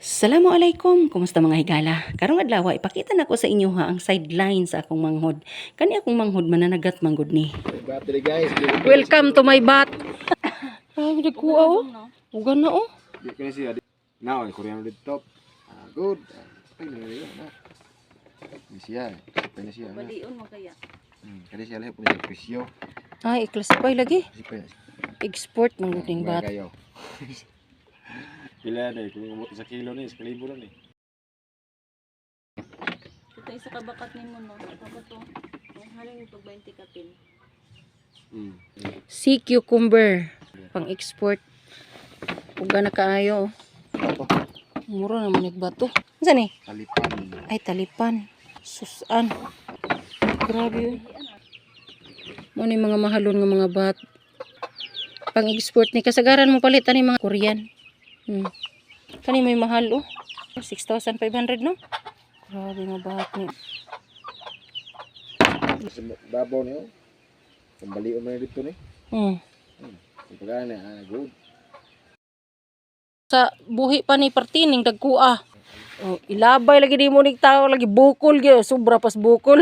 Assalamualaikum, kumusta mga higala? Karong adlaw ipakita nako sa inyo ha ang sideline sa akong manghod. Kani akong manghod mananagat manggod ni. Battery guys. Welcome to my bat. Ay, nagkuha oh. Ugan na oh. Di ko na siya. Now, Korean red top. Good. Ay, nalala na. Di siya. Pwede na siya. Balion mo kaya. Kaya siya lahat po niya presyo. Ay, i-classify lagi. Kasi pa Export manggod ning bat. kayo. Pila na kung umot sa kilo ni, sa kalibo na ni. Ito isa kabakat ni mo no. Ako to. Haling ito 20 kapin. Sea cucumber pang-export. Ugan na kaayo. Ito, Mura naman ig bato. Unsa ni? talipan. Ay, talipan. Susan. Grabe yun. Mo ni mga mahalon nga mga bat. Pang-export ni kasagaran mo palitan ni mga Korean. Kani may mahal oh. 6,500 no? Grabe nga bat ni. Sa babaw niyo. Pambalion man dito ni. Pagkaan na, good. Sa buhi pa ni partining dagkua. Oh, ilabay lagi di mo ning tao lagi bukol gyud, sobra pas bukol.